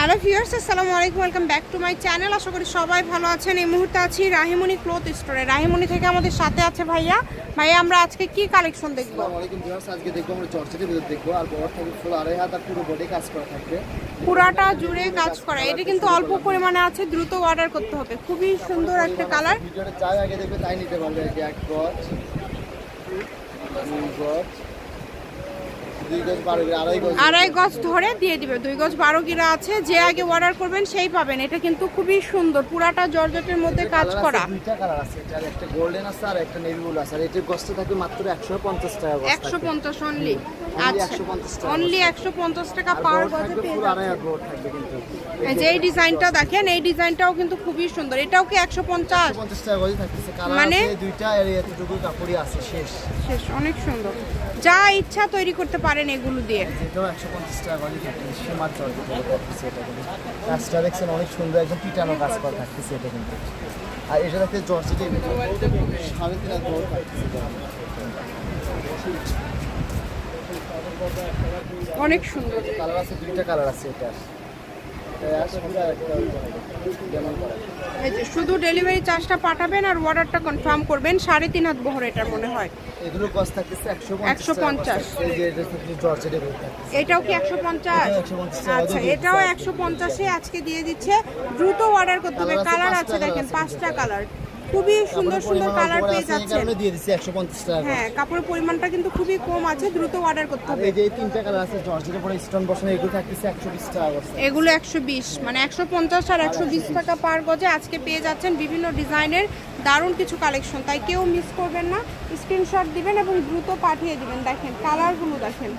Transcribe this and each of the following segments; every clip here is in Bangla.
হ্যালো ভিউয়ার্স, আসসালামু আলাইকুম, welcome back to my channel. আশা করি সবাই ভালো আছেন। এই মুহূর্তে আছি রাহিমনি ক্লথ স্টোরে। রাহিমনি থেকে আমাদের সাথে আছে ভাইয়া। আমরা আজকে কি কালেকশন দেখব? আসসালামু আলাইকুম ভিউয়ার্স, আজকে দেখব আমরা জর্জেটের ভিতর দেখব। আর বড় থাকবে ফুল আড়াই হাত আর পুরো বডি কাজ করা থাকবে, পুরাটা জুড়ে কাজ করা। এটা কিন্তু অল্প পরিমাণে আছে, দ্রুত অর্ডার করতে হবে। খুবই সুন্দর একটা কালার। ভিডিওটা যাই আগে দেখবে তাই নিতে পারবে। এক গজ, দুই গজ, দুই গজ 12 গিরা, আড়াই গজ ধরে দিয়ে দিবে। 2 গজ 12 গিরা আছে, যে আগে অর্ডার করবেন সেই পাবেন। এটা কিন্তু খুবই সুন্দর, পুরাটা জর্জেটের মধ্যে কাজ করা। দুইটা কালার আছে, এটা একটা গোল্ডেন আছে আর একটা নেভি ব্লু আছে। আর এটার গজটা থাকবে মাত্র 150 টাকা গজ। 150 অনলি। আচ্ছা, 150 টাকা, অনলি 150 টাকা পার গজে পেয়ে ফুল আড়াই হাত বড় থাকবে। কিন্তু এই যে এই ডিজাইনটা দেখেন, এই ডিজাইনটাও কিন্তু খুবই সুন্দর। এটাও কি 150 টাকা গজে থাকতেছে। কালার মানে আছে দুইটা, আর এতটুকু কাপড়ই আছে, শেষ। অনেক সুন্দর, যা ইচ্ছা তৈরি করতে পারেন এগুলো দিয়ে। এটাও 150 টাকা গজে থাকতেছে। সীমার জর্জেট বলে থাকতেছে। এটা কিন্তু কাজটা দেখছেন অনেক সুন্দর, একদম পিটানো কাজ করা থাকতেছে এটা কিন্তু। আর এটা দেখতে জর্জেটের ভিতরে 3.5 হাত বড় থাকতেছে। অনেক সুন্দর কালার আছে, দুইটা কালার আছে। এটা শুধু ডেলিভারি চার্জটা পাঠাবেন আর অর্ডারটা কনফার্ম করবেন। 3.5 হাত বহর এটা মনে হয়। এগুলো কস্ট থাকতেছে 150। এই যে এটা হচ্ছে জর্জেটের ভিতরে। এটাও কি 150? আচ্ছা, এটাও 150 এ আজকে দিয়ে দিচ্ছে। দ্রুত অর্ডার করতে হবে। কালার আছে দেখেন, 5টা কালার। খুবই সুন্দর সুন্দর কালার পেয়ে যাচ্ছে। আমি দিয়ে দিছি 150 টাকা। হ্যাঁ, কাপড়ের পরিমাণটা কিন্তু খুবই কম আছে, দ্রুত অর্ডার করতে হবে। এই যে 3টা কালার আছে জর্জেটের পরে স্টোন বসানো, এগুলো থাকতেছে 120 টাকা। এগুলো 120, মানে 150 আর 120 টাকা পার গজে আজকে পেয়ে যাচ্ছেন বিভিন্ন ডিজাইনের দারুণ কিছু কালেকশন। তাই কেউ মিস করবেন না, স্ক্রিনশট দিবেন এবং দ্রুত পাঠিয়ে দিবেন। দেখেন কালারগুলো, দেখেন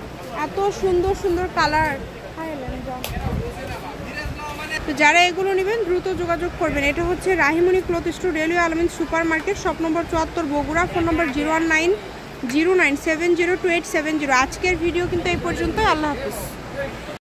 এত সুন্দর সুন্দর কালার। তো যারা এগুলো নেবেন দ্রুত যোগাযোগ করবেন। এটা হচ্ছে রাহিমনি ক্লথ স্টোর, রেলওয়ে আলমিন super market, shop number 74, Bogura. Phone নম্বর 01909702870। আজকের ভিডিও কিন্তু এই পর্যন্তই। আল্লাহ হাফিজ।